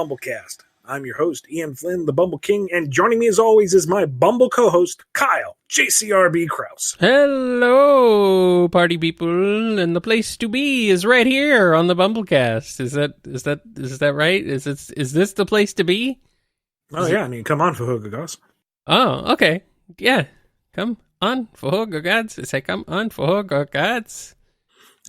BumbleKast. I'm your host, Ian Flynn, the Bumble King, and joining me as always is my Bumble co-host, Kyle, JCRB Krause. Hello, party people, and the place to be is right here on the BumbleKast. Is that right? Is this the place to be? Oh yeah, I mean, come on, Fahugagas. Oh, okay, yeah, come on, Fahugagas. Say, come on, Fahugagas.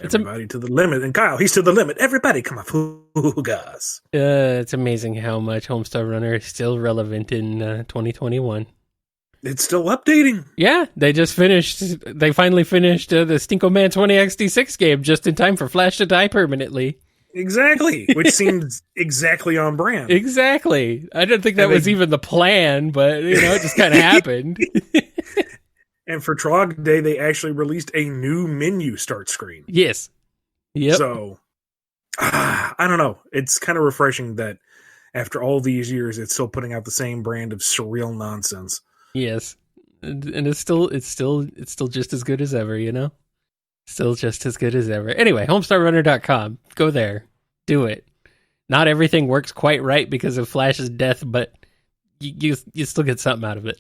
Everybody to the limit, and Kyle, he's to the limit. Everybody, come on, Fahugas. It's amazing how much Homestar Runner is still relevant in 2021. It's still updating. Yeah, they finally finished the Stinko Man 20XD6 game just in time for Flash to die permanently. Exactly, which seems exactly on brand. Exactly. I didn't think that was even the plan, but, it just kind of happened. And for Trog Day, they actually released a new menu start screen. Yes. Yep. So, I don't know. It's kind of refreshing that after all these years, it's still putting out the same brand of surreal nonsense. Yes. And it's still just as good as ever, Still just as good as ever. Anyway, homestarrunner.com. Go there. Do it. Not everything works quite right because of Flash's death, but you still get something out of it.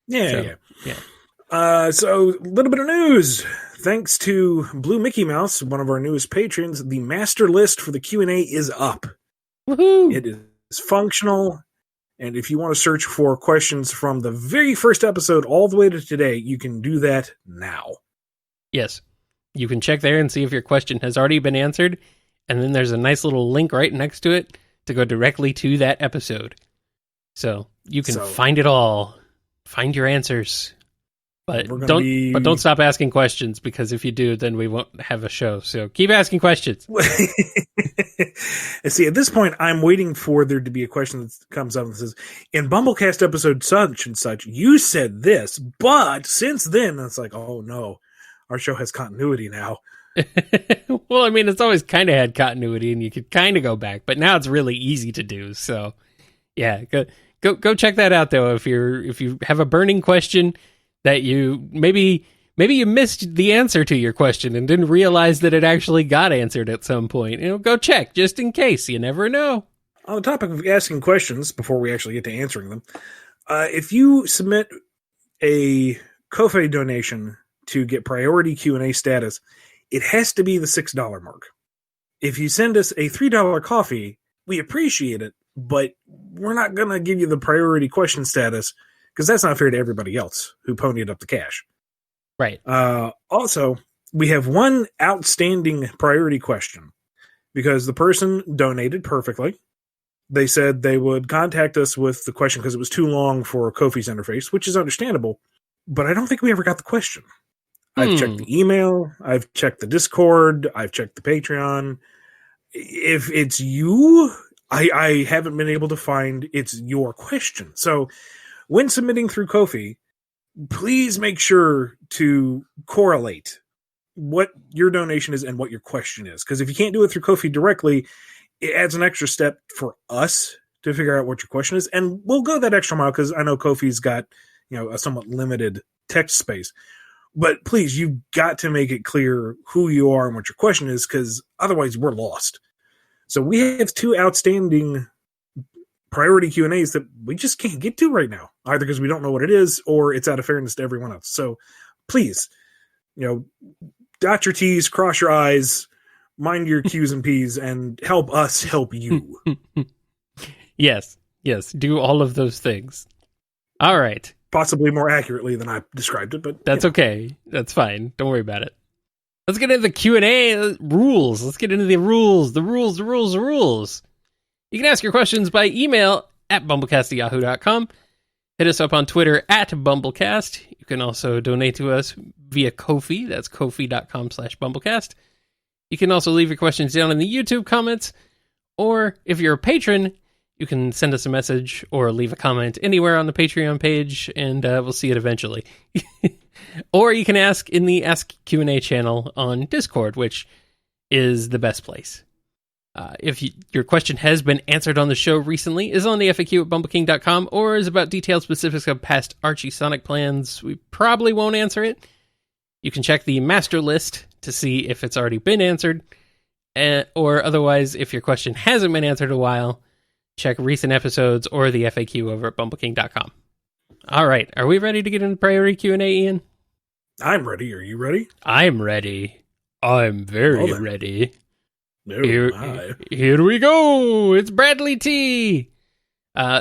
Yeah. So, a little bit of news. Thanks to Blue Mickey Mouse, one of our newest patrons, the master list for the Q&A is up. Woohoo! It is functional, and if you want to search for questions from the very first episode all the way to today, you can do that now. Yes. You can check there and see if your question has already been answered, and then there's a nice little link right next to it to go directly to that episode. So, you can find it all. Find your answers. But don't stop asking questions, because if you do, then we won't have a show. So keep asking questions. See, at this point, I'm waiting for there to be a question that comes up and says, in BumbleKast episode such and such, you said this, but since then, it's like, oh no, our show has continuity now. Well, I mean, it's always kind of had continuity, and you could kind of go back, but now it's really easy to do. So, yeah, go check that out though. If you have a burning question that you maybe you missed the answer to your question and didn't realize that it actually got answered at some point, go check just in case. You never know. On the topic of asking questions, before we actually get to answering them, if you submit a Ko-fi donation to get priority Q&A status, it has to be the $6 mark. If you send us a $3 coffee, we appreciate it, but we're not going to give you the priority question status, because that's not fair to everybody else who ponied up the cash. Right. Also, we have one outstanding priority question, because the person donated perfectly. They said they would contact us with the question because it was too long for Ko-fi's interface, which is understandable, but I don't think we ever got the question. I've checked the email, I've checked the Discord, I've checked the Patreon. If it's you, I haven't been able to find it's your question. So, when submitting through Ko-fi, please make sure to correlate what your donation is and what your question is. Because if you can't do it through Ko-fi directly, it adds an extra step for us to figure out what your question is. And we'll go that extra mile, because I know Ko-fi's got a somewhat limited text space. But please, you've got to make it clear who you are and what your question is, because otherwise we're lost. So we have two outstanding priority Q&As that we just can't get to right now, either because we don't know what it is or it's out of fairness to everyone else. So please, dot your T's, cross your I's, mind your Q's and P's, and help us help you. Yes, do all of those things. All right. Possibly more accurately than I described it, but that's okay. That's fine. Don't worry about it. Let's get into the Q&A rules. Let's get into the rules. The rules. You can ask your questions by email at BumbleKast@yahoo.com. Hit us up on Twitter at BumbleKast. You can also donate to us via Ko-fi. That's Ko-fi.com/BumbleKast. You can also leave your questions down in the YouTube comments. Or if you're a patron, you can send us a message or leave a comment anywhere on the Patreon page, and we'll see it eventually. Or you can ask in the Ask Q&A channel on Discord, which is the best place. If your question has been answered on the show recently, is on the FAQ at bumbleking.com, or is about detailed specifics of past Archie Sonic plans, we probably won't answer it. You can check the master list to see if it's already been answered, or otherwise, if your question hasn't been answered in a while, check recent episodes or the FAQ over at bumbleking.com. All right, are we ready to get into priority Q&A, Ian? I'm ready. Are you ready? I'm ready. I'm very ready. No, here we go. It's Bradley T.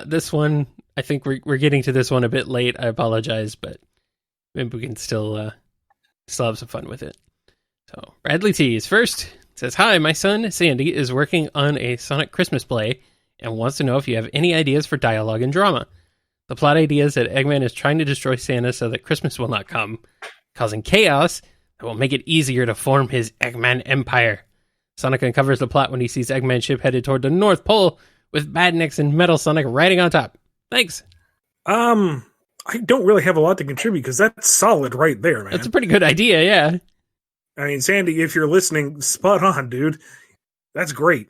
This one, I think we're getting to this one a bit late. I apologize, but maybe we can still have some fun with it. So Bradley T is first. It says, "Hi, my son Sandy is working on a Sonic Christmas play and wants to know if you have any ideas for dialogue and drama. The plot idea is that Eggman is trying to destroy Santa so that Christmas will not come, causing chaos that will make it easier to form his Eggman Empire. Sonic uncovers the plot when he sees Eggman's ship headed toward the North Pole with badnicks and Metal Sonic riding on top. Thanks." I don't really have a lot to contribute because that's solid right there, man. That's a pretty good idea, yeah. I mean, Sandy, if you're listening, spot on, dude. That's great.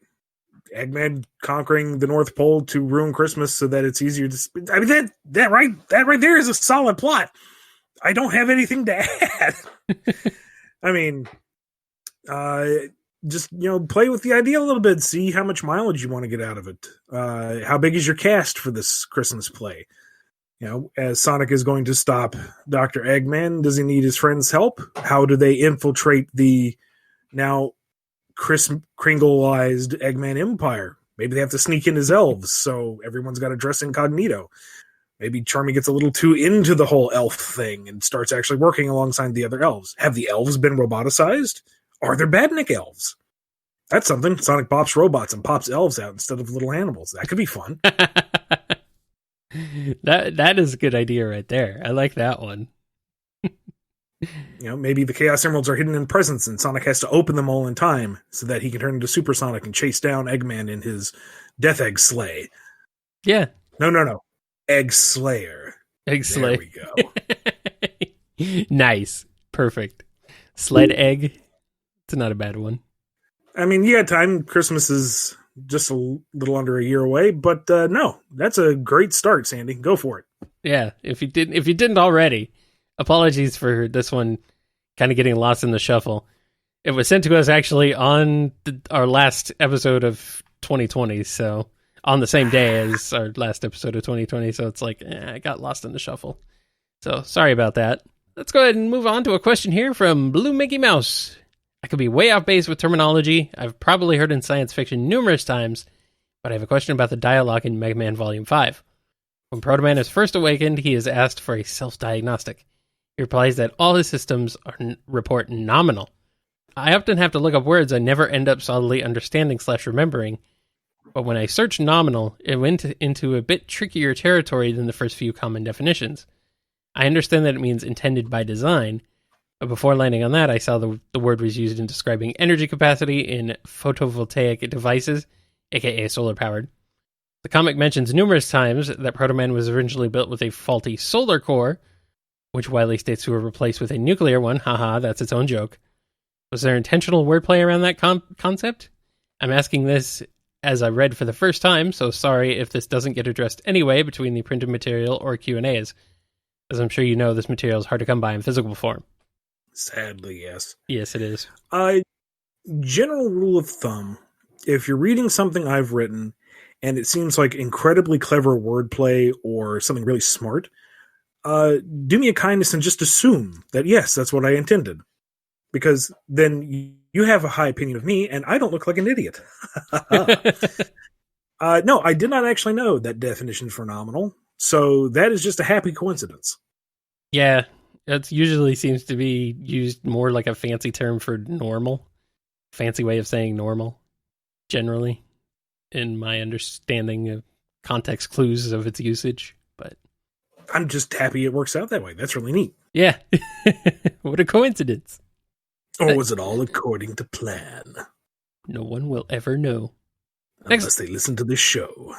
Eggman conquering the North Pole to ruin Christmas so that it's easier to... I mean, that right there is a solid plot. I don't have anything to add. I mean, just, play with the idea a little bit. See how much mileage you want to get out of it. How big is your cast for this Christmas play? As Sonic is going to stop Dr. Eggman, does he need his friends' help? How do they infiltrate the now Kringleized Eggman Empire? Maybe they have to sneak in as elves, so everyone's got to dress incognito. Maybe Charmy gets a little too into the whole elf thing and starts actually working alongside the other elves. Have the elves been roboticized? Are there badnick elves? That's something. Sonic bops robots and pops elves out instead of little animals. That could be fun. That is a good idea right there. I like that one. Maybe the Chaos Emeralds are hidden in presents and Sonic has to open them all in time so that he can turn into Super Sonic and chase down Eggman in his Death Egg Sleigh. Yeah. No. Egg Slayer. Egg Slayer. There we go. Nice. Perfect. Sled Egg. It's not a bad one. I mean, you got time. Christmas is just a little under a year away, but no, that's a great start, Sandy. Go for it. Yeah, if you didn't already, apologies for this one kind of getting lost in the shuffle. It was sent to us actually on our last episode of 2020, so on the same day as our last episode of 2020, so it's like, I got lost in the shuffle. So sorry about that. Let's go ahead and move on to a question here from Blue Mickey Mouse. I could be way off base with terminology I've probably heard in science fiction numerous times, but I have a question about the dialogue in Mega Man Volume 5. When Proto Man is first awakened, he is asked for a self-diagnostic. He replies that all his systems report nominal. I often have to look up words I never end up solidly understanding/remembering, but when I search nominal, it went into a bit trickier territory than the first few common definitions. I understand that it means intended by design, but before landing on that, I saw the word was used in describing energy capacity in photovoltaic devices, aka solar-powered. The comic mentions numerous times that Proto Man was originally built with a faulty solar core, which Wily states to have replaced with a nuclear one. Haha, that's its own joke. Was there intentional wordplay around that concept? I'm asking this as I read for the first time, so sorry if this doesn't get addressed anyway between the printed material or Q&As. As I'm sure you know, this material is hard to come by in physical form. Sadly, yes. Yes, it is. General rule of thumb, if you're reading something I've written and it seems like incredibly clever wordplay or something really smart, do me a kindness and just assume that, yes, that's what I intended. Because then you have a high opinion of me and I don't look like an idiot. No, I did not actually know that definition for nominal. So that is just a happy coincidence. Yeah, it usually seems to be used more like a fancy term for normal. Fancy way of saying normal, generally, in my understanding of context clues of its usage. But I'm just happy it works out that way. That's really neat. Yeah. What a coincidence. Or was it all according to plan? No one will ever know. Unless they listen to this show.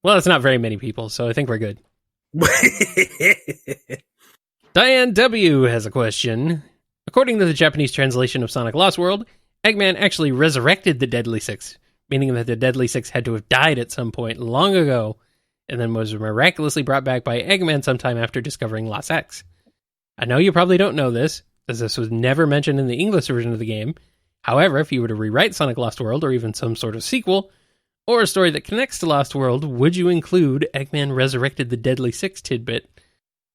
Well, it's not very many people, so I think we're good. Diane W. has a question. According to the Japanese translation of Sonic Lost World, Eggman actually resurrected the Deadly Six, meaning that the Deadly Six had to have died at some point long ago, and then was miraculously brought back by Eggman sometime after discovering Lost X. I know you probably don't know this, as this was never mentioned in the English version of the game. However, if you were to rewrite Sonic Lost World, or even some sort of sequel, or a story that connects to Lost World, would you include Eggman Resurrected the Deadly Six tidbit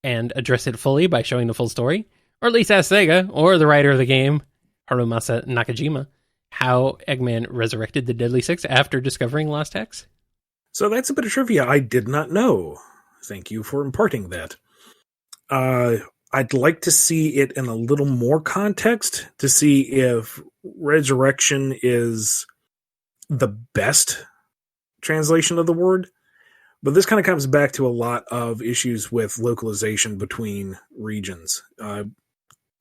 and address it fully by showing the full story? Or at least ask Sega, or the writer of the game, Harumasa Nakajima, how Eggman resurrected the Deadly Six after discovering Lost Hex? So that's a bit of trivia I did not know. Thank you for imparting that. I'd like to see it in a little more context to see if resurrection is the best translation of the word. But this kind of comes back to a lot of issues with localization between regions.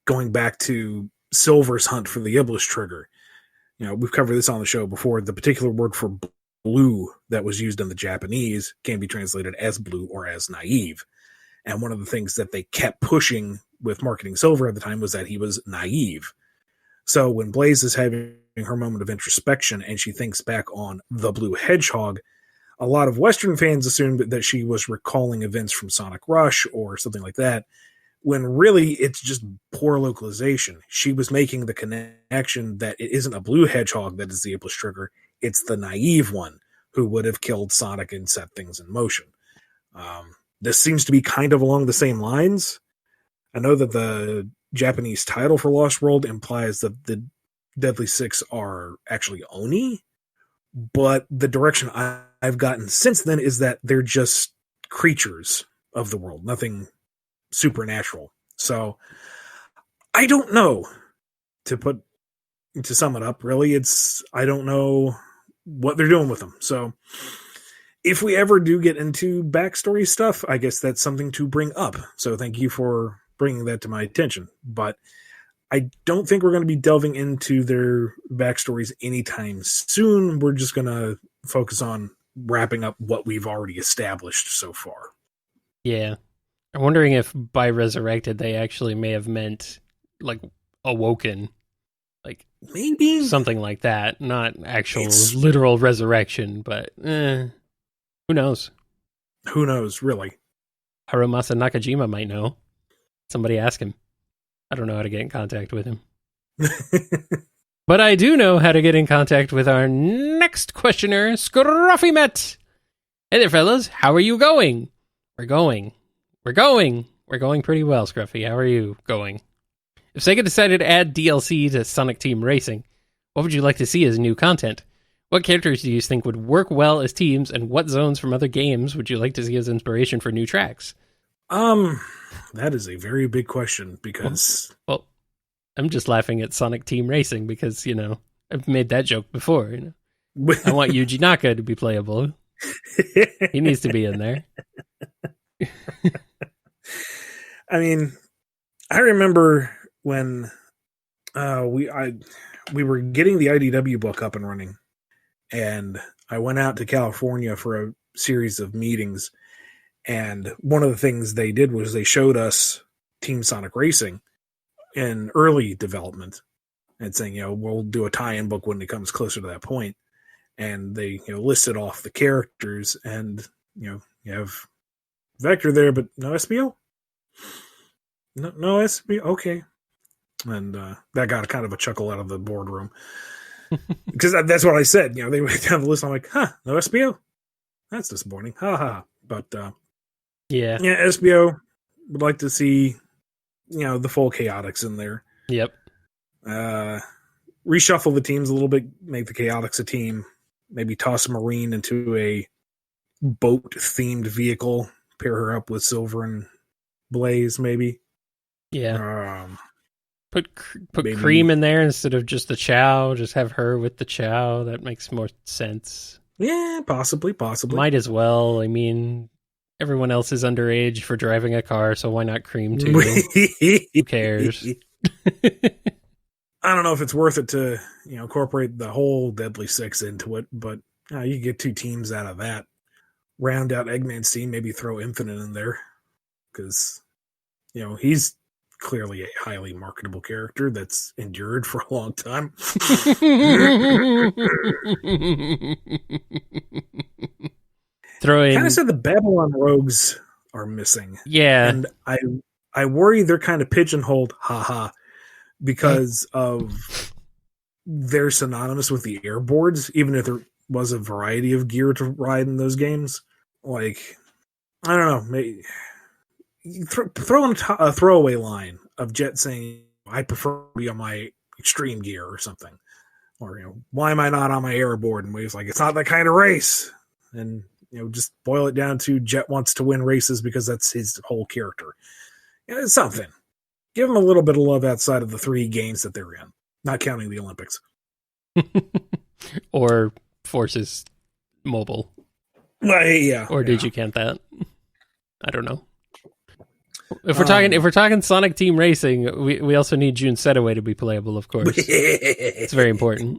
Going back to Silver's hunt for the Iblis trigger. We've covered this on the show before. The particular word for blue that was used in the Japanese can be translated as blue or as naive. And one of the things that they kept pushing with marketing Silver at the time was that he was naive. So when Blaze is having her moment of introspection and she thinks back on the Blue Hedgehog, a lot of Western fans assumed that she was recalling events from Sonic Rush or something like that, when really it's just poor localization. She was making the connection that it isn't a blue hedgehog that is the Iblis trigger, it's the naive one who would have killed Sonic and set things in motion. This seems to be kind of along the same lines. I know that the Japanese title for Lost World implies that the Deadly Six are actually Oni, but the direction I've gotten since then is that they're just creatures of the world, nothing supernatural. So I don't know. To sum it up, really, I don't know what they're doing with them. So if we ever do get into backstory stuff, I guess that's something to bring up. So thank you for bringing that to my attention. But I don't think we're going to be delving into their backstories anytime soon. We're just going to focus on wrapping up what we've already established so far. Yeah. I'm wondering if by resurrected they actually may have meant like awoken. Like maybe something like that. Not actual literal resurrection, but who knows? Who knows, really? Harumasa Nakajima might know. Somebody ask him. I don't know how to get in contact with him. But I do know how to get in contact with our next questioner, Scruffy Met. Hey there, fellas. How are you going? We're going pretty well, Scruffy. How are you going? If Sega decided to add DLC to Sonic Team Racing, what would you like to see as new content? What characters do you think would work well as teams, and what zones from other games would you like to see as inspiration for new tracks? That is a very big question because... Well, I'm just laughing at Sonic Team Racing because, I've made that joke before, I want Yuji Naka to be playable. He needs to be in there. I mean, I remember when we were getting the IDW book up and running, and I went out to California for a series of meetings, and one of the things they did was they showed us Team Sonic Racing in early development and saying, we'll do a tie-in book when it comes closer to that point. And they, listed off the characters, and, you have Vector there, but no SBO? No SBO? Okay. And that got kind of a chuckle out of the boardroom. Because that's what I said. They went down the list, and I'm like, no SBO? That's disappointing. Ha. But, yeah, SBO would like to see, the full Chaotix in there. Yep. Reshuffle the teams a little bit, make the Chaotix a team, maybe toss Marine into a boat-themed vehicle, pair her up with Silver and Blaze, maybe. Yeah. Put maybe Cream in there instead of just the Chow. Just have her with the Chow. That makes more sense. Yeah, possibly. Might as well. I mean, everyone else is underage for driving a car, so why not Cream too? Who cares? I don't know if it's worth it to, incorporate the whole Deadly Six into it, but you get two teams out of that. Round out Eggman's team, maybe throw Infinite in there, because, he's clearly a highly marketable character that's endured for a long time. Kind of said the Babylon Rogues are missing. Yeah. And I worry they're kind of pigeonholed, because of they're synonymous with the airboards, even if they're was a variety of gear to ride in those games. Like, I don't know, maybe throw in a throwaway line of Jet saying, I prefer to be on my extreme gear or something. Or, why am I not on my airboard? And Wave's like, it's not that kind of race. And, just boil it down to Jet wants to win races because that's his whole character. It's something. Give him a little bit of love outside of the 3 games that they're in, not counting the Olympics. Or Forces Mobile. Yeah. Or did you count that? I don't know. If we're talking Sonic Team Racing, we also need June Setaway to be playable, of course. It's very important.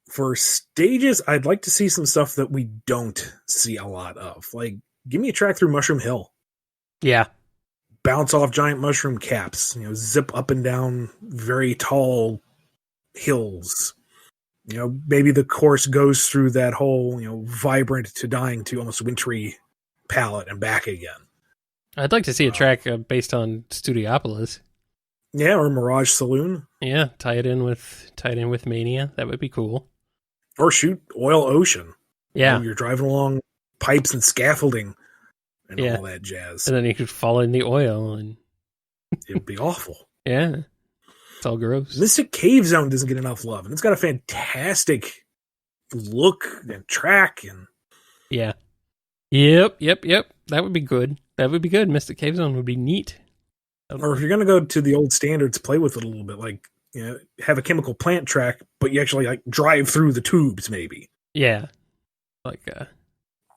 For stages, I'd like to see some stuff that we don't see a lot of. Like, give me a track through Mushroom Hill. Yeah. Bounce off giant mushroom caps. Zip up and down very tall hills. Maybe the course goes through that whole, vibrant to dying to almost wintry palette and back again. I'd like to see a track based on Studiopolis. Yeah, or Mirage Saloon. Yeah, tie it in with Mania. That would be cool. Or shoot Oil Ocean. Yeah. You're driving along pipes and scaffolding and all that jazz. And then you could fall in the oil and it'd be awful. Yeah. It's all gross. Mystic Cave Zone doesn't get enough love, and it's got a fantastic look and track and yeah. Yep. That would be good. Mystic Cave Zone would be neat. Or if you're going to go to the old standards, play with it a little bit. Like, have a chemical plant track, but you actually like drive through the tubes, maybe. Yeah. Like a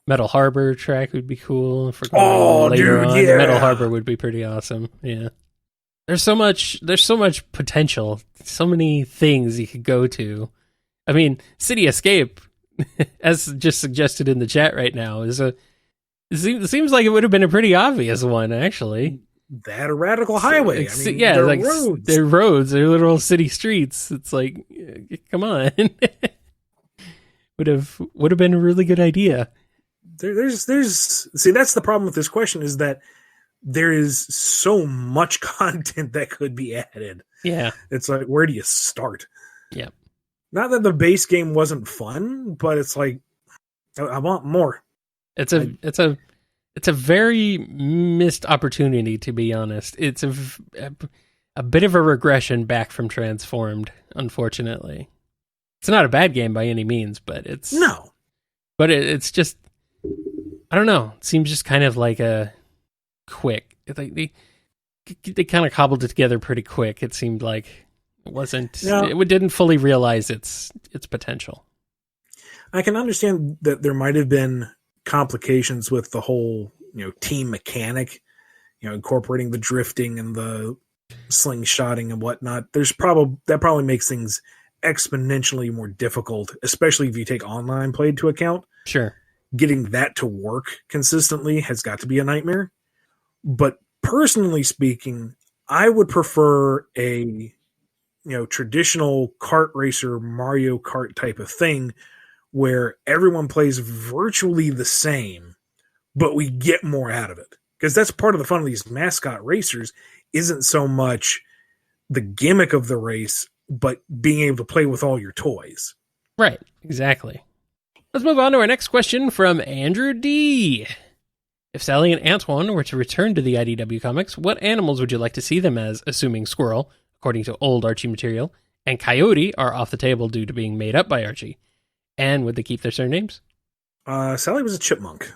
Metal Harbor track would be cool. If we're going later on. Yeah. Metal Harbor would be pretty awesome. Yeah. There's so much potential. So many things you could go to. I mean, City Escape, as just suggested in the chat right now, it seems like it would have been a pretty obvious one, actually. That or Radical Highway. Roads. They're roads. They're literal city streets. It's like, come on. would have been a really good idea. There's see, that's the problem with this question, is that there is so much content that could be added. Yeah. It's like, where do you start? Yeah. Not that the base game wasn't fun, but it's like, I want more. It's a very missed opportunity, to be honest. It's a bit of a regression back from Transformed, unfortunately. It's not a bad game by any means, but it's it's just, I don't know. It seems just kind of like a quick. They kind of cobbled it together pretty quick. It seemed like it didn't fully realize its potential. I can understand that there might have been complications with the whole, team mechanic, incorporating the drifting and the slingshotting and whatnot. That probably makes things exponentially more difficult, especially if you take online play into account. Sure. Getting that to work consistently has got to be a nightmare. But personally speaking, I would prefer a, traditional kart racer, Mario Kart type of thing, where everyone plays virtually the same, but we get more out of it. Because that's part of the fun of these mascot racers, isn't so much the gimmick of the race, but being able to play with all your toys. Right, exactly. Let's move on to our next question from Andrew D. If Sally and Antoine were to return to the IDW comics, what animals would you like to see them as, assuming Squirrel, according to old Archie material, and Coyote are off the table due to being made up by Archie? And would they keep their surnames? Sally was a chipmunk.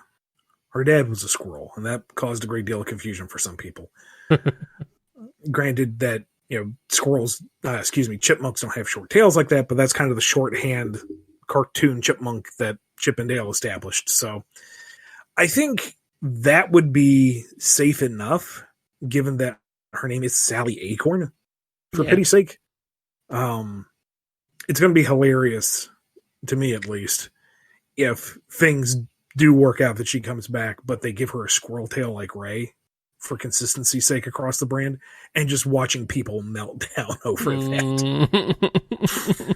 Her dad was a squirrel, and that caused a great deal of confusion for some people. Granted that, chipmunks don't have short tails like that, but that's kind of the shorthand cartoon chipmunk that Chip and Dale established. So I think that would be safe enough, given that her name is Sally Acorn, for pity's sake. It's going to be hilarious, to me at least, if things do work out that she comes back, but they give her a squirrel tail like Ray for consistency's sake across the brand, and just watching people melt down over that.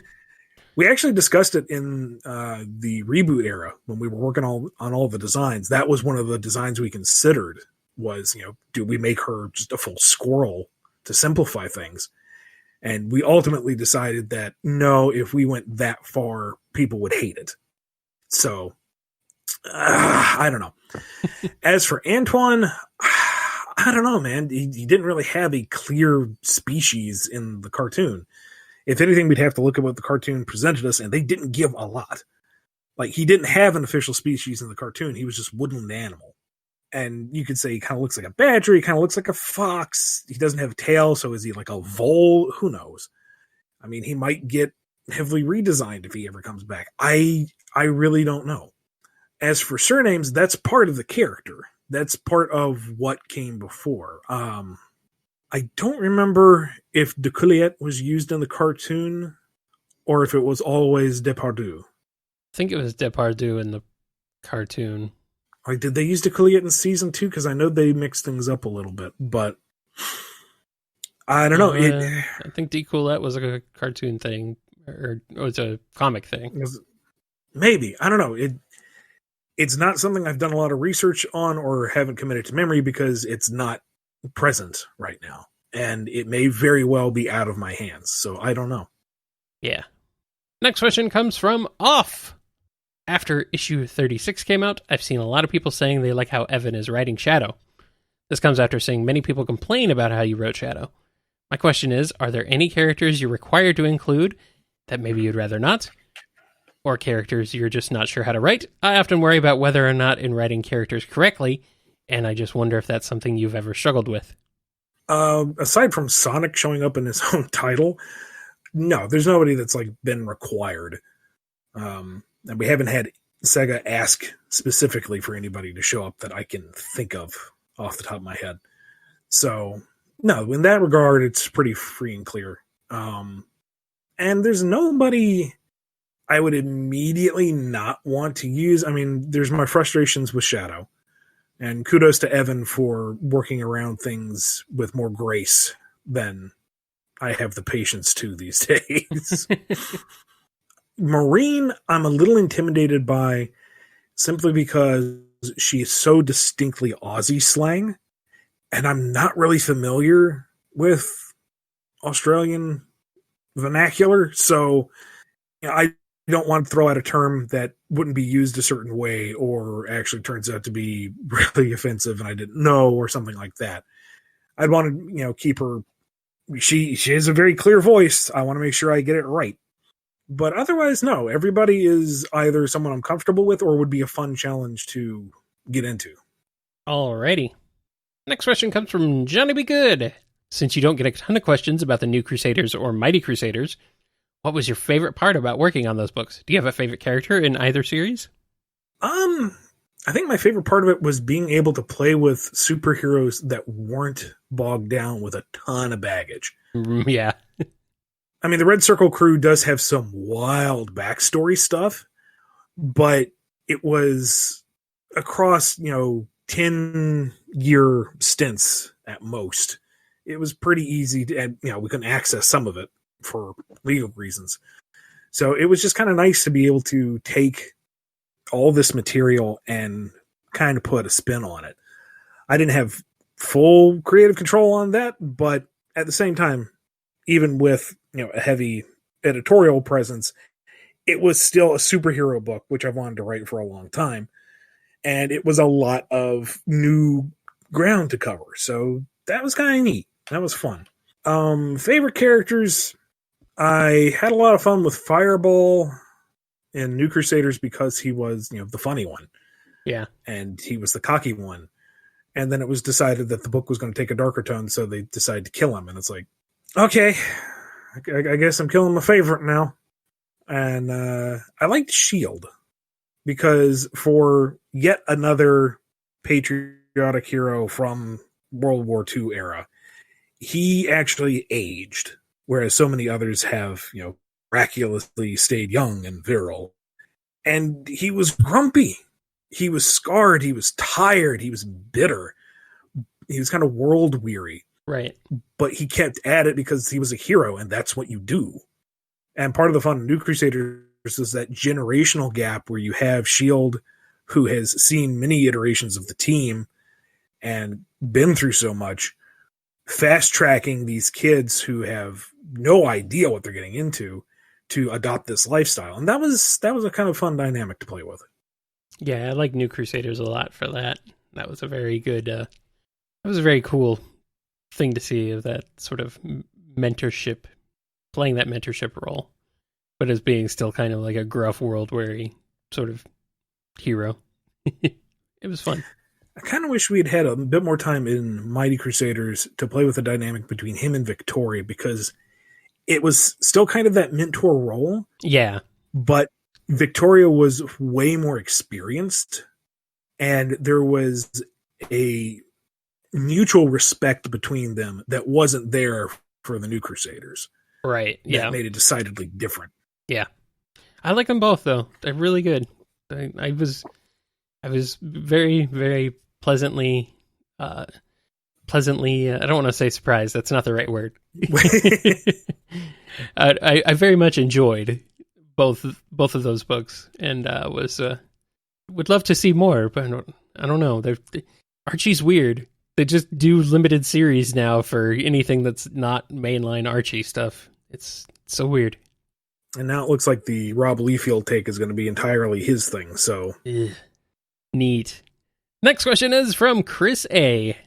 We actually discussed it in the reboot era when we were working on all the designs. That was one of the designs we considered was, do we make her just a full squirrel to simplify things? And we ultimately decided that no, if we went that far, people would hate it. So, I don't know. As for Antoine, I don't know, man. He didn't really have a clear species in the cartoon. If anything, we'd have to look at what the cartoon presented us, and they didn't give a lot. Like, he didn't have an official species in the cartoon. He was just woodland animal. And you could say he kind of looks like a badger. He kind of looks like a fox. He doesn't have a tail, so is he like a vole? Who knows? I mean, he might get heavily redesigned if he ever comes back. I really don't know. As for surnames, that's part of the character. That's part of what came before. I don't remember if de Couliet was used in the cartoon or if it was always Depardieu. I think it was Depardieu in the cartoon. Like, did they use de Couliet in season 2? Because I know they mixed things up a little bit, but I don't know. I think de Couliet was a cartoon thing, or it was a comic thing. Maybe. I don't know. It's not something I've done a lot of research on or haven't committed to memory because it's not present right now. And it may very well be out of my hands. So I don't know. Yeah. Next question comes from Off. After issue 36 came out, I've seen a lot of people saying they like how Evan is writing Shadow. This comes after seeing many people complain about how you wrote Shadow. My question is, are there any characters you're required to include that maybe you'd rather not? Or characters you're just not sure how to write? I often worry about whether or not in writing characters correctly, and I just wonder if that's something you've ever struggled with. Aside from Sonic showing up in his own title, no, there's nobody that's like been required. And we haven't had Sega ask specifically for anybody to show up that I can think of off the top of my head. So, no, in that regard, it's pretty free and clear. And there's nobody I would immediately not want to use. I mean, there's my frustrations with Shadow. And kudos to Evan for working around things with more grace than I have the patience to these days. Maureen, I'm a little intimidated by simply because she is so distinctly Aussie slang, and I'm not really familiar with Australian vernacular, so I don't want to throw out a term that wouldn't be used a certain way or actually turns out to be really offensive and I didn't know or something like that. I'd want to, keep her. She has a very clear voice. I want to make sure I get it right. But otherwise, no. Everybody is either someone I'm comfortable with or would be a fun challenge to get into. Alrighty. Next question comes from Johnny Be Good. Since you don't get a ton of questions about the New Crusaders or Mighty Crusaders, what was your favorite part about working on those books? Do you have a favorite character in either series? I think my favorite part of it was being able to play with superheroes that weren't bogged down with a ton of baggage. Yeah. I mean, the Red Circle crew does have some wild backstory stuff, but it was across, 10-year stints at most. It was pretty easy to, and, we couldn't access some of it for legal reasons. So it was just kind of nice to be able to take all this material and kind of put a spin on it. I didn't have full creative control on that, but at the same time, even with, a heavy editorial presence, it was still a superhero book, which I've wanted to write for a long time. And it was a lot of new ground to cover. So that was kind of neat. That was fun. Favorite characters, I had a lot of fun with Fireball in New Crusaders because he was, the funny one. Yeah. And he was the cocky one. And then it was decided that the book was going to take a darker tone, so they decided to kill him. And it's like, okay, I guess I'm killing my favorite now. And I liked S.H.I.E.L.D. because for yet another patriotic hero from World War II era, he actually aged, whereas so many others have, miraculously stayed young and virile. And he was grumpy. He was scarred. He was tired. He was bitter. He was kind of world weary. Right. But he kept at it because he was a hero, and that's what you do. And part of the fun of New Crusaders is that generational gap where you have S.H.I.E.L.D., who has seen many iterations of the team and been through so much, fast-tracking these kids who have no idea what they're getting into to adopt this lifestyle. And that was a kind of fun dynamic to play with. Yeah, I like New Crusaders a lot for that. That was a very good, that was a very cool thing to see, of that sort of mentorship, playing that mentorship role, but as being still kind of like a gruff, world-weary sort of hero. It was fun. I kind of wish we had had a bit more time in Mighty Crusaders to play with the dynamic between him and Victoria, because it was still kind of that mentor role. Yeah. But Victoria was way more experienced, and there was a mutual respect between them that wasn't there for the New Crusaders. Right. Yeah. That made it decidedly different. Yeah. I like them both, though. They're really good. I was very, very pleasantly, I don't want to say surprised. That's not the right word. I very much enjoyed both of those books, and would love to see more, but I don't know. Archie's weird. They just do limited series now for anything that's not mainline Archie stuff. It's so weird. And now it looks like the Rob Liefeld take is going to be entirely his thing, so... Ugh. Neat. Next question is from Chris A.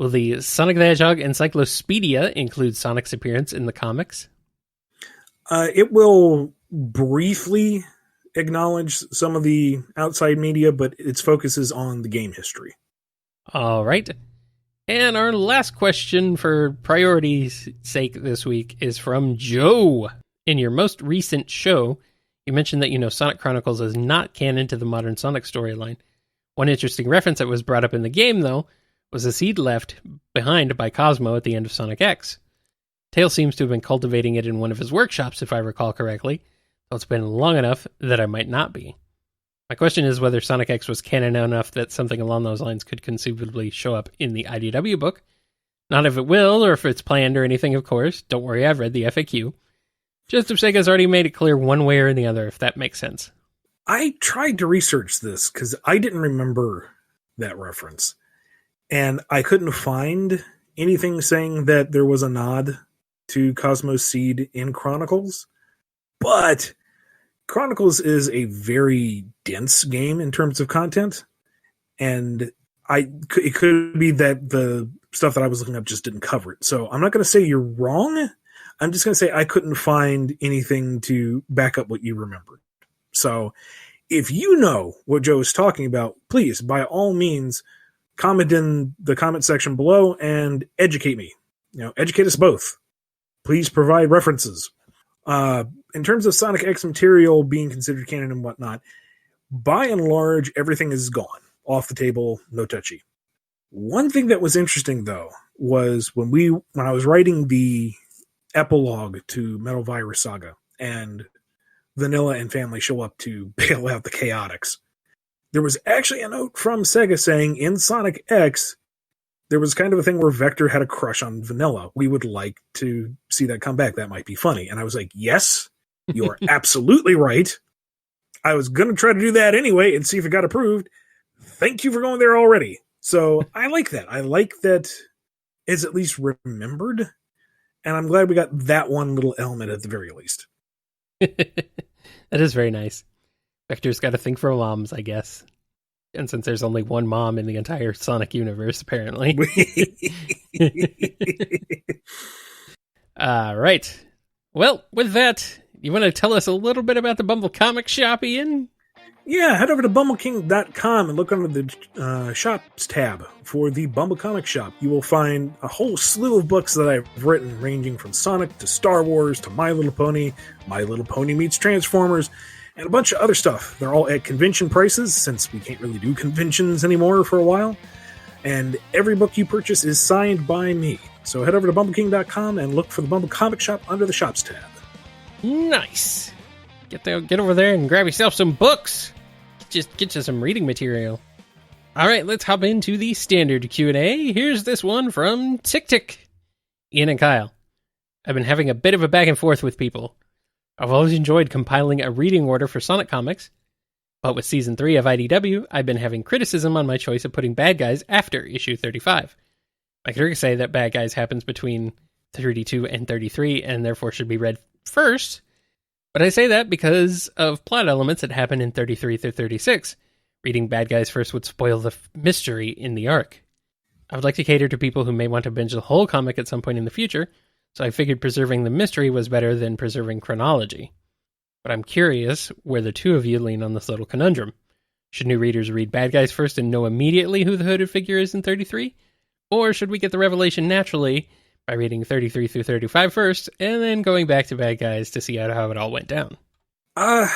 Will the Sonic the Hedgehog Encyclopedia include Sonic's appearance in the comics? It will briefly acknowledge some of the outside media, but its focus is on the game history. All right. And our last question for priority's sake this week is from Joe. In your most recent show, you mentioned that Sonic Chronicles is not canon to the modern Sonic storyline. One interesting reference that was brought up in the game, though, was a seed left behind by Cosmo at the end of Sonic X. Tails seems to have been cultivating it in one of his workshops, if I recall correctly, though it's been long enough that I might not be. My question is whether Sonic X was canon enough that something along those lines could conceivably show up in the IDW book. Not if it will, or if it's planned or anything, of course. Don't worry, I've read the FAQ. Just if Sega's already made it clear one way or the other, if that makes sense. I tried to research this because I didn't remember that reference. And I couldn't find anything saying that there was a nod to Cosmo's Seed in Chronicles. But Chronicles is a very dense game in terms of content. And it could be that the stuff that I was looking up just didn't cover it. So I'm not going to say you're wrong. I'm just going to say I couldn't find anything to back up what you remembered. So if you know what Joe is talking about, please, by all means, comment in the comment section below and educate me. Educate us both. Please provide references. In terms of Sonic X material being considered canon and whatnot, by and large, everything is gone. Off the table, no touchy. One thing that was interesting, though, was when I was writing the epilogue to Metal Virus Saga, and Vanilla and family show up to bail out the Chaotix. There was actually a note from Sega saying in Sonic X, there was kind of a thing where Vector had a crush on Vanilla. We would like to see that come back. That might be funny. And I was like, yes, you're absolutely right. I was going to try to do that anyway and see if it got approved. Thank you for going there already. So I like that. I like that it's at least remembered. And I'm glad we got that one little element at the very least. That is very nice. Vector's got to think for moms, I guess. And since there's only one mom in the entire Sonic universe, apparently. All right. Well, with that, you want to tell us a little bit about the Bumble Comic Shop, Ian? Yeah, head over to bumbleking.com and look under the shops tab for the Bumble Comic Shop. You will find a whole slew of books that I've written, ranging from Sonic to Star Wars to My Little Pony Meets Transformers, and a bunch of other stuff. They're all at convention prices, since we can't really do conventions anymore for a while. And every book you purchase is signed by me. So head over to bumbleking.com and look for the Bumble Comic Shop under the shops tab. Nice. Get over there and grab yourself some books. Just get you some reading material. All right, let's hop into the standard Q&A. Here's this one from Tick. Ian and Kyle. I've been having a bit of a back and forth with people. I've always enjoyed compiling a reading order for Sonic comics, but with Season 3 of IDW, I've been having criticism on my choice of putting Bad Guys after issue 35. I could say that Bad Guys happens between 32 and 33, and therefore should be read first, But I say that because of plot elements that happen in 33 through 36. Reading bad guys first would spoil the mystery in the arc. I would like to cater to people who may want to binge the whole comic at some point in the future, so I figured preserving the mystery was better than preserving chronology. But I'm curious where the two of you lean on this little conundrum. Should new readers read bad guys first and know immediately who the hooded figure is in 33? Or should we get the revelation naturally by reading 33 through 35 first, and then going back to bad guys to see how it all went down? I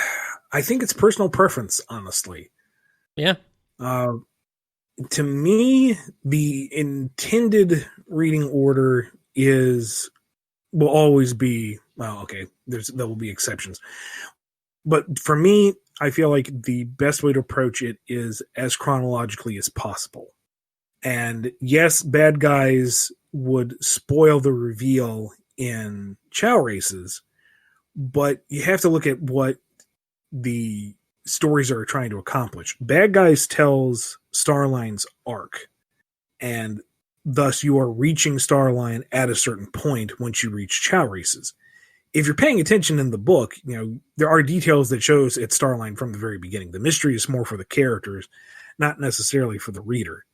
think it's personal preference, honestly. Yeah. To me, the intended reading order will always be, well, okay, there will be exceptions. But for me, I feel like the best way to approach it is as chronologically as possible. And yes, bad guys would spoil the reveal in Chow Races, but you have to look at what the stories are trying to accomplish. Bad Guys tells Starline's arc, and thus you are reaching Starline at a certain point once you reach Chow Races. If you're paying attention in the book, there are details that shows it's Starline from the very beginning. The mystery is more for the characters, not necessarily for the reader.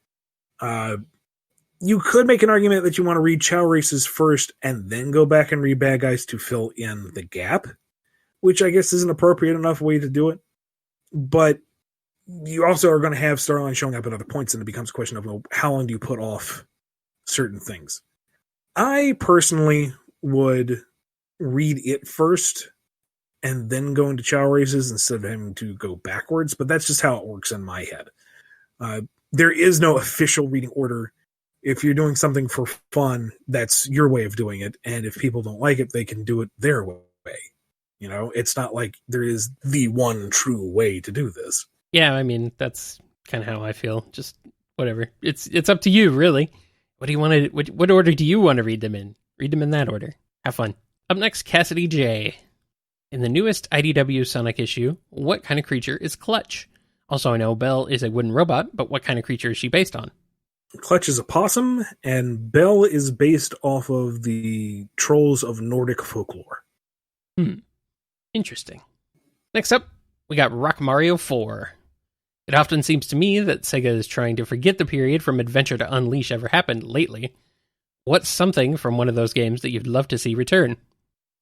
You could make an argument that you want to read Chow Races first and then go back and read Bad Guys to fill in the gap, which I guess is an appropriate enough way to do it. But you also are going to have Starline showing up at other points, and it becomes a question of, well, how long do you put off certain things? I personally would read it first and then go into Chow Races instead of having to go backwards, but that's just how it works in my head. There is no official reading order. If you're doing something for fun, that's your way of doing it, and if people don't like it, they can do it their way. It's not like there is the one true way to do this. Yeah, I mean, that's kind of how I feel. Just whatever. It's up to you, really. What do you want to? What order do you want to read them in? Read them in that order. Have fun. Up next, Cassidy J. In the newest IDW Sonic issue, what kind of creature is Clutch? Also, I know Belle is a wooden robot, but what kind of creature is she based on? Clutch is a possum, and Belle is based off of the trolls of Nordic folklore. Interesting. Next up, we got Rock Mario 4. It often seems to me that Sega is trying to forget the period from Adventure to Unleash ever happened lately. What's something from one of those games that you'd love to see return?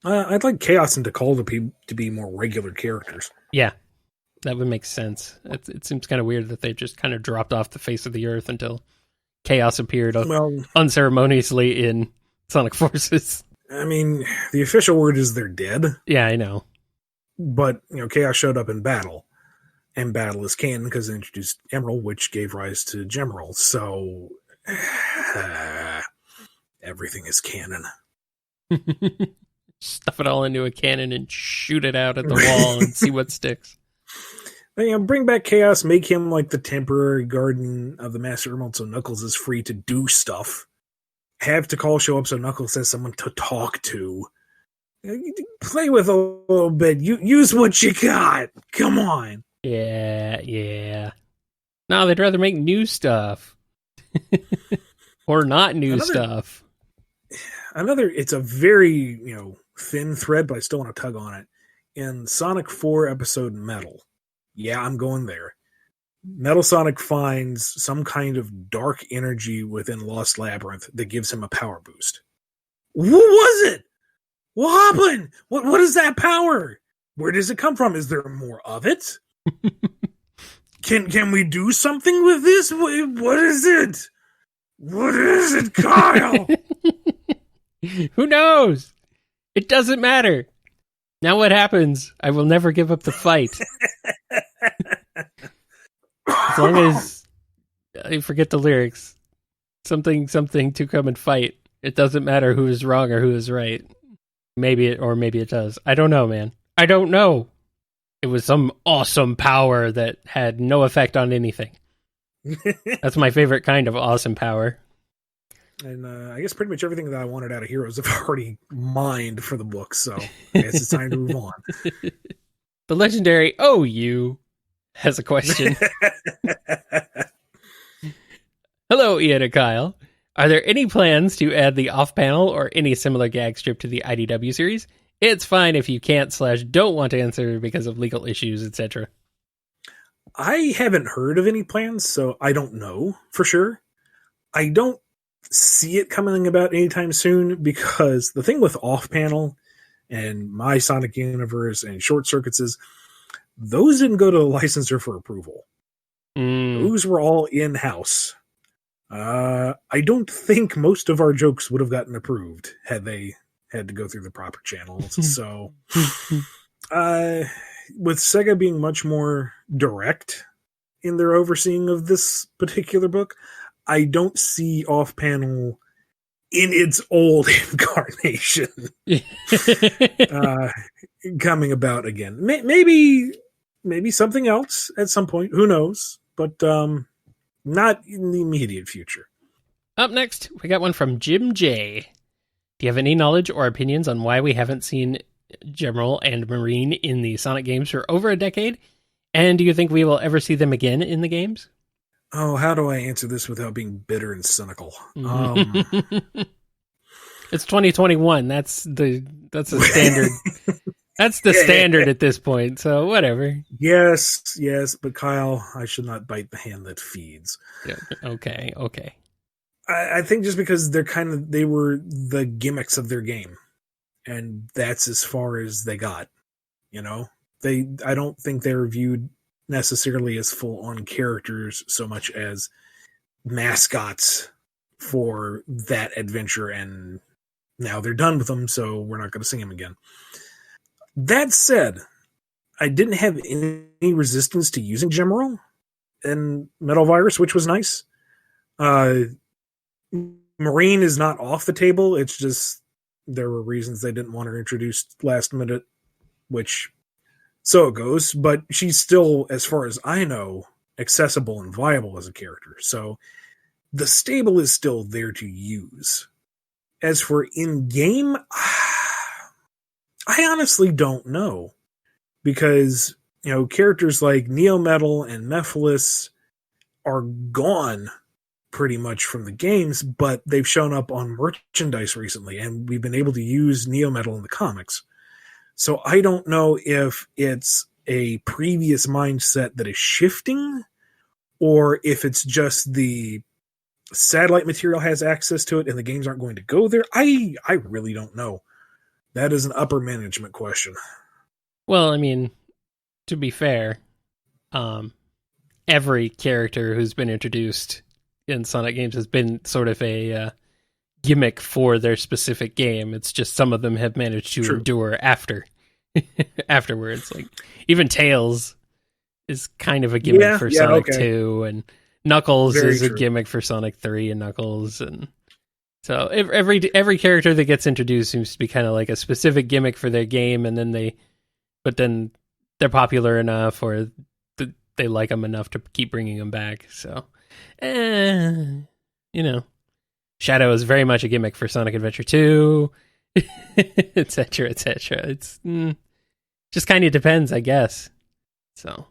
I'd like Chaos and Tikal to be more regular characters. Yeah, that would make sense. It seems kind of weird that they've just kind of dropped off the face of the earth until Chaos appeared unceremoniously in Sonic Forces. I mean, the official word is they're dead. Yeah, I know. But, Chaos showed up in Battle. And Battle is canon because they introduced Emerald, which gave rise to Gemerald. So, everything is canon. Stuff it all into a cannon and shoot it out at the wall and see what sticks. Bring back Chaos, make him like the temporary guardian of the Master Emerald so Knuckles is free to do stuff. Have Tikal show up so Knuckles has someone to talk to. Play with a little bit. Use what you got. Come on. Yeah. No, they'd rather make new stuff. Or not new stuff. It's a very, thin thread, but I still want to tug on it. In Sonic 4 episode Metal. Yeah, I'm going there. Metal Sonic finds some kind of dark energy within Lost Labyrinth that gives him a power boost. What was it? What happened? What is that power? Where does it come from? Is there more of it? Can we do something with this? What is it? What is it, Kyle? Who knows? It doesn't matter. Now what happens? I will never give up the fight. As long as I forget the lyrics. Something to come and fight. It doesn't matter who is wrong or who is right. Maybe it does. I don't know, man. I don't know. It was some awesome power that had no effect on anything. That's my favorite kind of awesome power. And I guess pretty much everything that I wanted out of Heroes I've already mined for the book, so I guess it's time to move on. The legendary OU has a question. Hello, Ian and Kyle. Are there any plans to add the off-panel or any similar gag strip to the IDW series? It's fine if you can't/don't want to answer because of legal issues, etc. I haven't heard of any plans, so I don't know for sure. I don't see it coming about anytime soon because the thing with off-panel and my Sonic Universe and Short Circuits is those didn't go to the licensor for approval. Those were all in-house. I don't think most of our jokes would have gotten approved had they had to go through the proper channels. So, with Sega being much more direct in their overseeing of this particular book, I don't see off-panel in its old incarnation coming about again. Maybe something else at some point. Who knows? But not in the immediate future. Up next, we got one from Jim J. Do you have any knowledge or opinions on why we haven't seen General and Marine in the Sonic games for over a decade? And do you think we will ever see them again in the games? Oh, how do I answer this without being bitter and cynical? It's 2021. That's a standard. That's the standard at this point. So whatever. Yes, but Kyle, I should not bite the hand that feeds. Yeah, okay. I think just because they were the gimmicks of their game, and that's as far as they got. You know, I don't think they were viewed necessarily as full-on characters so much as mascots for that adventure, and now they're done with them, so we're not going to sing them again. That said, I didn't have any resistance to using Gemerald and Metal Virus, which was nice. Marine is not off the table. It's just there were reasons they didn't want her introduced last minute, which so it goes. But she's still, as far as I know, accessible and viable as a character. So the stable is still there to use. As for in-game, I honestly don't know. Because, characters like Neo Metal and Mephiles are gone pretty much from the games, but they've shown up on merchandise recently, and we've been able to use Neo Metal in the comics. So I don't know if it's a previous mindset that is shifting, or if it's just the satellite material has access to it and the games aren't going to go there. I really don't know. That is an upper management question. Well, I mean, to be fair, every character who's been introduced in Sonic games has been sort of a gimmick for their specific game. It's just some of them have managed to endure afterwards. Like even Tails is kind of a gimmick for Sonic 2, and Knuckles is a gimmick for Sonic 3 and Knuckles, and so every character that gets introduced seems to be kind of like a specific gimmick for their game, and then they're popular enough, or they like them enough to keep bringing them back. So, Shadow is very much a gimmick for Sonic Adventure 2, etc., etc. It's just kind of depends, I guess. So,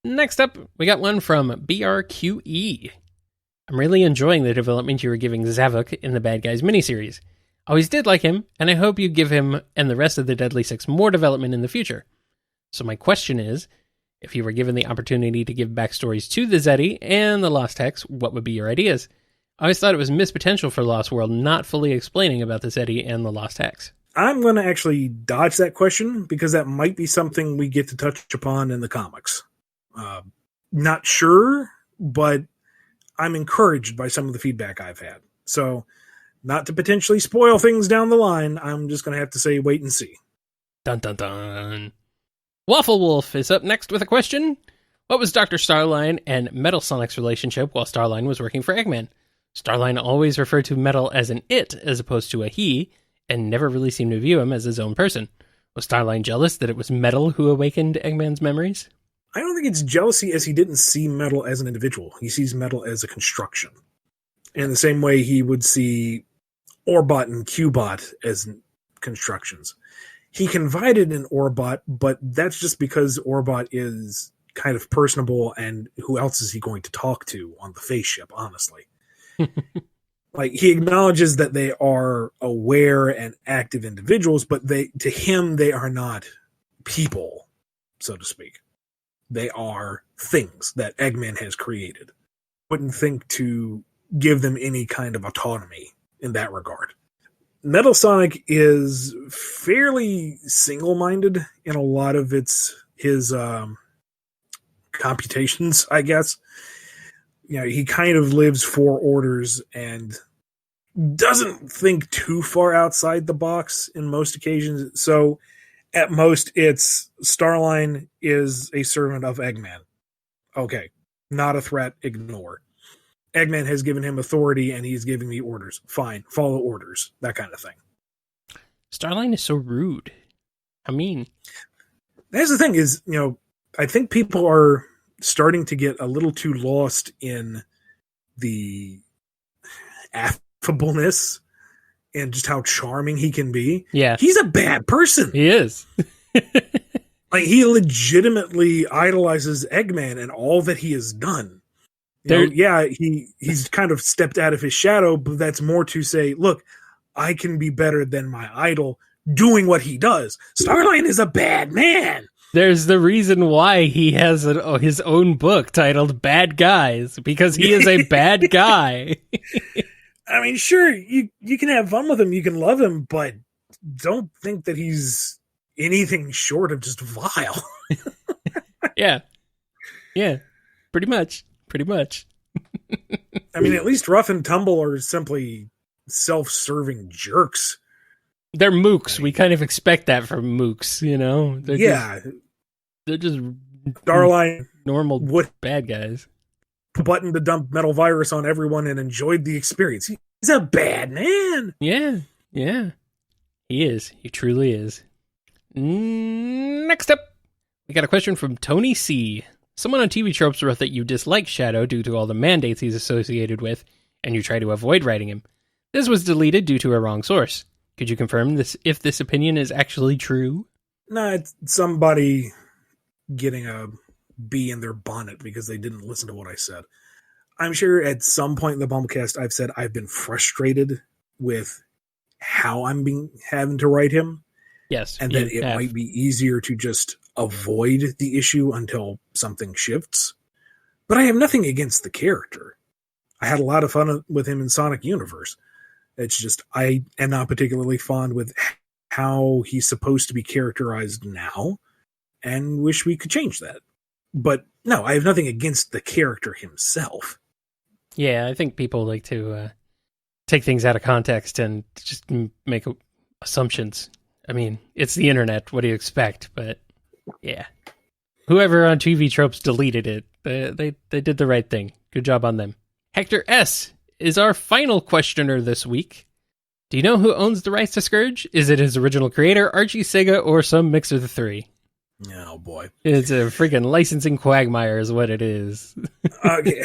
next up, we got one from BRQE. I'm really enjoying the development you were giving Zavok in the Bad Guys miniseries. Always did like him, and I hope you give him and the rest of the Deadly Six more development in the future. So my question is, if you were given the opportunity to give backstories to the Zeddy and the Lost Hex, what would be your ideas? I always thought it was missed potential for Lost World not fully explaining about the Zeddy and the Lost Hex. I'm going to actually dodge that question because that might be something we get to touch upon in the comics. Not sure, but I'm encouraged by some of the feedback I've had. So, not to potentially spoil things down the line, I'm just going to have to say wait and see. Dun dun dun. Waffle Wolf is up next with a question. What was Dr. Starline and Metal Sonic's relationship while Starline was working for Eggman? Starline always referred to Metal as an it as opposed to a he, and never really seemed to view him as his own person. Was Starline jealous that it was Metal who awakened Eggman's memories? I don't think it's jealousy, as he didn't see Metal as an individual. He sees Metal as a construction. In the same way he would see Orbot and Qbot as constructions. He confided in Orbot, but that's just because Orbot is kind of personable, and who else is he going to talk to on the face ship, honestly? Like, he acknowledges that they are aware and active individuals, but to him, they are not people, so to speak. They are things that Eggman has created. Wouldn't think to give them any kind of autonomy in that regard. Metal Sonic is fairly single-minded in a lot of his computations, I guess. He kind of lives for orders and doesn't think too far outside the box in most occasions. So at most, it's Starline is a servant of Eggman. Okay, not a threat, ignore. Eggman has given him authority and he's giving me orders. Fine, follow orders, that kind of thing. Starline is so rude. I mean, that's the thing is, I think people are starting to get a little too lost in the affableness and just how charming he can be. Yeah. He's a bad person. He is. Like, he legitimately idolizes Eggman and all that he has done. He's kind of stepped out of his shadow, but that's more to say, look, I can be better than my idol doing what he does. Starline is a bad man. There's the reason why he has his own book titled Bad Guys, because he is a bad guy. I mean, sure, you can have fun with him, you can love him, but don't think that he's anything short of just vile. Yeah, pretty much. I mean, at least Rough and Tumble are simply self-serving jerks. They're mooks. We kind of expect that from mooks, They're just Starline normal bad guys. Button to dump metal virus on everyone and enjoyed the experience. He's a bad man. Yeah. He is. He truly is. Next up, we got a question from Tony C. Someone on TV Tropes wrote that you dislike Shadow due to all the mandates he's associated with, and you try to avoid writing him. This was deleted due to a wrong source. Could you confirm if this opinion is actually true? No, it's somebody getting a bee in their bonnet because they didn't listen to what I said. I'm sure at some point in the BumbleKast I've said I've been frustrated with how I'm having to write him. Yes. And that it might be easier to just avoid the issue until something shifts. But I have nothing against the character. I had a lot of fun with him in Sonic Universe. It's just I am not particularly fond with how he's supposed to be characterized now and wish we could change that. But no, I have nothing against the character himself. Yeah, I think people like to take things out of context and just make assumptions. I mean, it's the internet. What do you expect? But yeah, whoever on TV Tropes deleted it, they did the right thing. Good job on them. Hector S. is our final questioner this week. Do you know who owns the rights to Scourge? Is it his original creator, Archie, Sega, or some mix of the three? Oh, boy. It's a freaking licensing quagmire is what it is. Okay.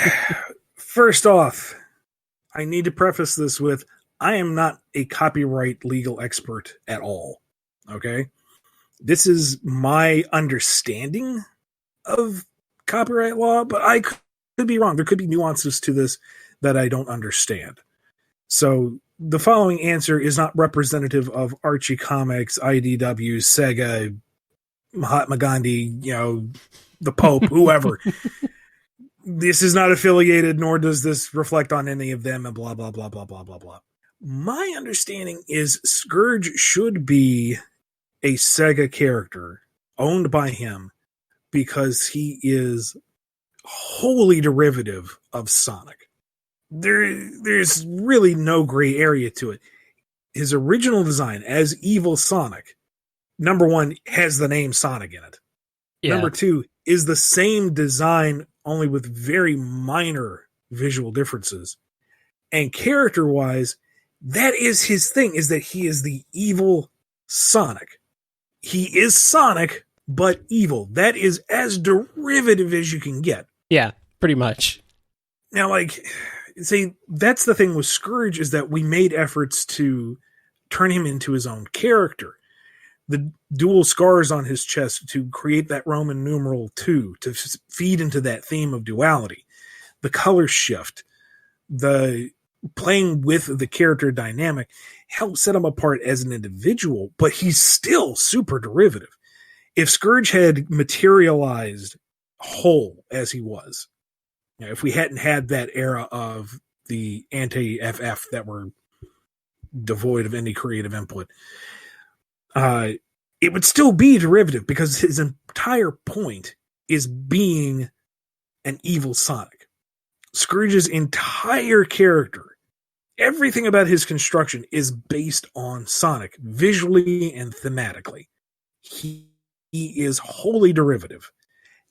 First off, I need to preface this with, I am not a copyright legal expert at all. Okay? This is my understanding of copyright law, but I could be wrong. There could be nuances to this that I don't understand. So the following answer is not representative of Archie Comics, IDW, Sega, Mahatma Gandhi, the Pope, whoever. This is not affiliated, nor does this reflect on any of them, and blah, blah, blah, blah, blah, blah, blah. My understanding is Scourge should be a Sega character owned by him because he is wholly derivative of Sonic. There's really no gray area to it. His original design as Evil Sonic, number one, has the name Sonic in it. Yeah. Number two, is the same design, only with very minor visual differences. And character-wise, that is his thing, is that he is the evil Sonic. He is Sonic, but evil. That is as derivative as you can get. Yeah, pretty much. Now, that's the thing with Scourge, is that we made efforts to turn him into his own character. The dual scars on his chest to create that Roman numeral 2, to feed into that theme of duality. The color shift, the playing with the character dynamic helps set him apart as an individual, but he's still super derivative. If Scourge had materialized whole as he was, if we hadn't had that era of the anti-FF that were devoid of any creative input, it would still be derivative because his entire point is being an evil Sonic. Scourge's entire character, everything about his construction is based on Sonic, visually and thematically. He is wholly derivative,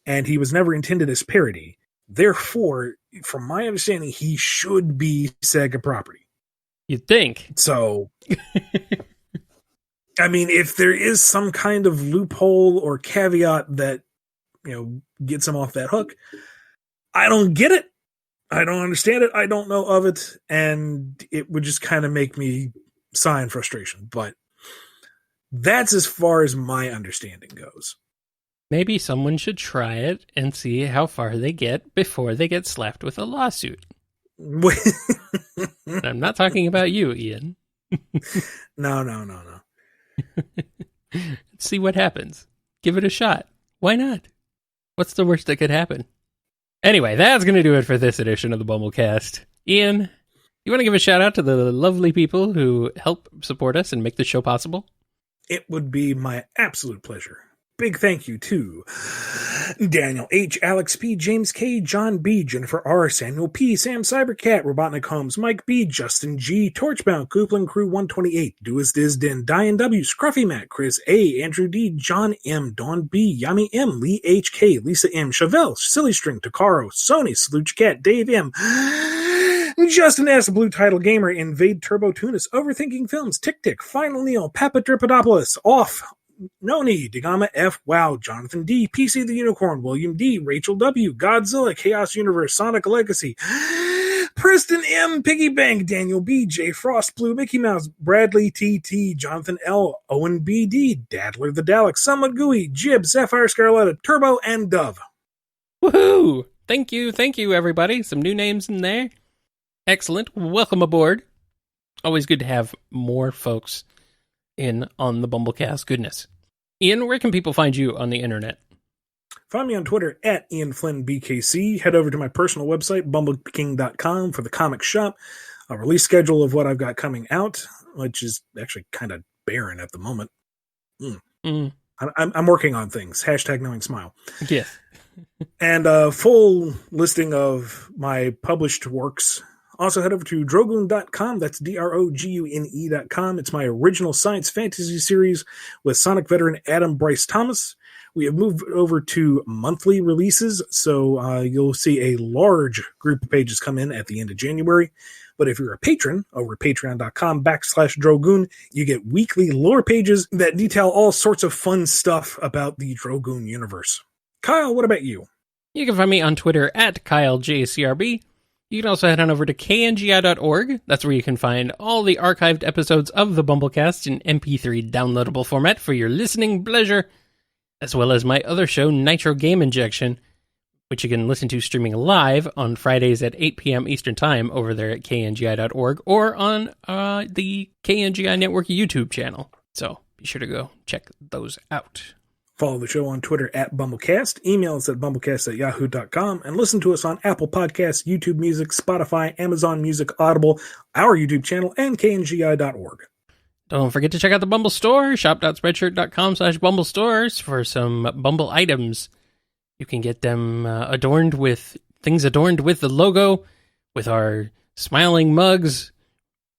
and he was never intended as parody. Therefore, from my understanding, he should be Sega property. You'd think. So, I mean, if there is some kind of loophole or caveat that, gets him off that hook, I don't get it. I don't understand it. I don't know of it. And it would just kind of make me sigh in frustration. But that's as far as my understanding goes. Maybe someone should try it and see how far they get before they get slapped with a lawsuit. I'm not talking about you, Ian. No. Let's see what happens. Give it a shot. Why not? What's the worst that could happen? Anyway, that's going to do it for this edition of the BumbleKast. Ian, you want to give a shout out to the lovely people who help support us and make the show possible? It would be my absolute pleasure. Big thank you to Daniel H., Alex P., James K., John B., Jennifer R., Samuel P., Sam Cybercat, Robotnik Holmes, Mike B., Justin G., Torchbound, Coupling Crew 128, Do As Diz Den, Diane W., Scruffy Matt, Chris A., Andrew D., John M., Dawn B., Yami M., Lee H.K., Lisa M., Chevelle, Silly String, Takaro, Sony, Salute Cat, Dave M., Justin S., Blue Title Gamer, Invade Turbo Tunis, Overthinking Films, Tick Tick, Final Neil, Papa Dripadopoulos, Off, Noni, Degama F, Wow, Jonathan D, PC the Unicorn, William D, Rachel W, Godzilla, Chaos Universe, Sonic Legacy, Preston M, Piggy Bank, Daniel B, J Frost, Blue Mickey Mouse, Bradley TT, Jonathan L, Owen BD, Dadler the Dalek, Summit Gooey, Jib, Sapphire Scarletta, Turbo, and Dove. Woohoo! Thank you, everybody. Some new names in there. Excellent. Welcome aboard. Always good to have more folks in on the BumbleKast goodness. Ian, where can people find you on the internet? Find me on Twitter at IanFlynnBKC. Head over to my personal website, bumbleking.com, for the comic shop, a release schedule of what I've got coming out, which is actually kind of barren at the moment. I'm working on things. Hashtag knowing smile. Yes. And a full listing of my published works. Also head over to drogoon.com. That's drogune.com. It's my original science fantasy series with Sonic veteran Adam Bryce Thomas. We have moved over to monthly releases, so you'll see a large group of pages come in at the end of January. But if you're a patron over at patreon.com/Drogoon, you get weekly lore pages that detail all sorts of fun stuff about the Drogoon universe. Kyle, what about you? You can find me on Twitter at KyleJCRB. You can also head on over to kngi.org. That's where you can find all the archived episodes of the BumbleKast in MP3 downloadable format for your listening pleasure, as well as my other show, Nitro Game Injection, which you can listen to streaming live on Fridays at 8 p.m. Eastern Time over there at kngi.org or on the KNGI Network YouTube channel. So be sure to go check those out. Follow the show on Twitter at BumbleKast, email us at bumblecast@yahoo.com, and listen to us on Apple Podcasts, YouTube Music, Spotify, Amazon Music, Audible, our YouTube channel, and kngi.org. Don't forget to check out the Bumble Store, shop.spreadshirt.com/BumbleStores for some Bumble items. You can get them adorned with the logo, with our smiling mugs.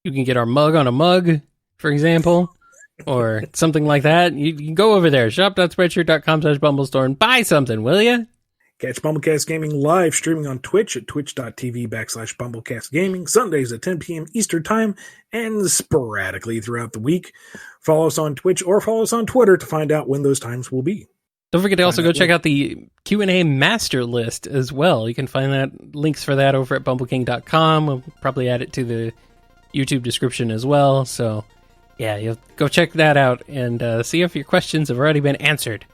You can get our mug on a mug, for example. Or something like that. You can go over there, shop.spreadshirt.com/BumbleStore and buy something, will you? Catch BumbleKast Gaming live streaming on Twitch at twitch.tv/BumbleKast Gaming, Sundays at 10 p.m. Eastern Time, and sporadically throughout the week. Follow us on Twitch or follow us on Twitter to find out when those times will be. Don't forget to also go check out the Q&A master list as well. You can find that links for that over at bumbleking.com. We'll probably add it to the YouTube description as well, so yeah, you'll go check that out and see if your questions have already been answered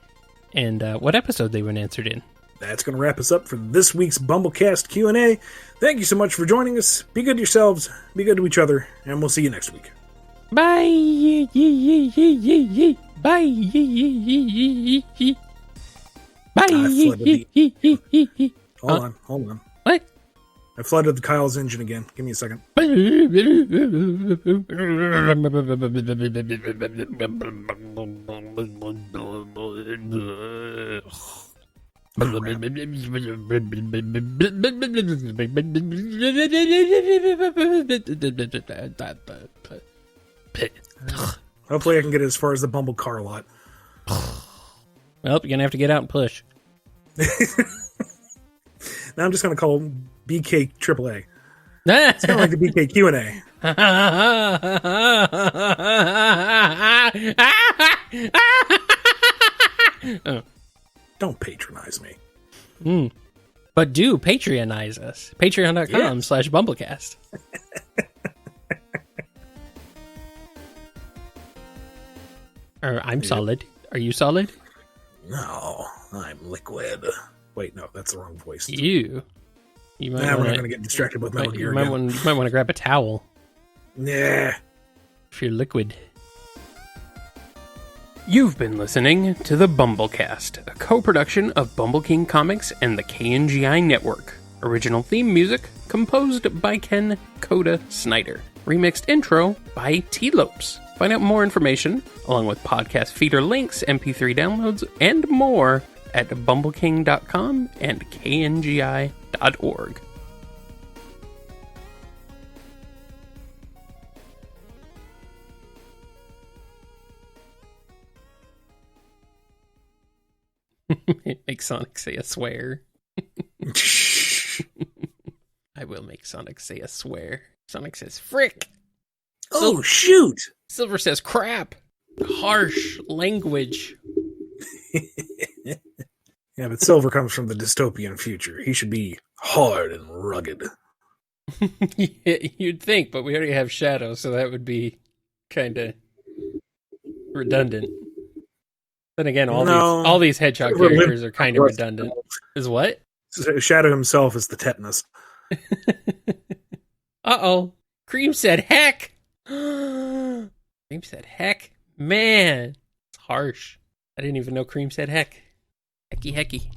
and what episode they were answered in. that's going to wrap us up for this week's BumbleKast Q&A. Thank you so much for joining us. Be good to yourselves, be good to each other, and we'll see you next week. Bye. Bye. Bye. Hold on. What? I flooded the Kyle's engine again. Give me a second. Hopefully I can get as far as the Bumble car lot. Well, you're going to have to get out and push. Now I'm just going to call him BK AAA. It's kind of like the BK Q&A. Don't patronize me. But do Patreonize us. Patreon.com/BumbleKast. I'm solid. Are you solid? No, I'm liquid. Wait, no, that's the wrong voice. You might we're not going to get distracted with Metal Gear you might want to grab a towel. Yeah. If you're liquid. You've been listening to the BumbleKast, a co-production of Bumble King Comics and the KNGI Network. Original theme music composed by Ken Coda Snyder. Remixed intro by T-Lopes. Find out more information, along with podcast feeder links, MP3 downloads, and more at bumbleking.com and kngi.org. Make Sonic say a swear. I will make Sonic say a swear. Sonic says frick. Oh, shoot! Silver says crap. Harsh language. Yeah, but Silver comes from the dystopian future. He should be hard and rugged. Yeah, you'd think, but we already have Shadow, so that would be kind of redundant. Then again, all these hedgehog characters are kind of redundant. Is what? Shadow himself is the tetanus. Uh-oh. Cream said heck. Cream said heck. Man, it's harsh. I didn't even know Cream said heck. Hecky hecky.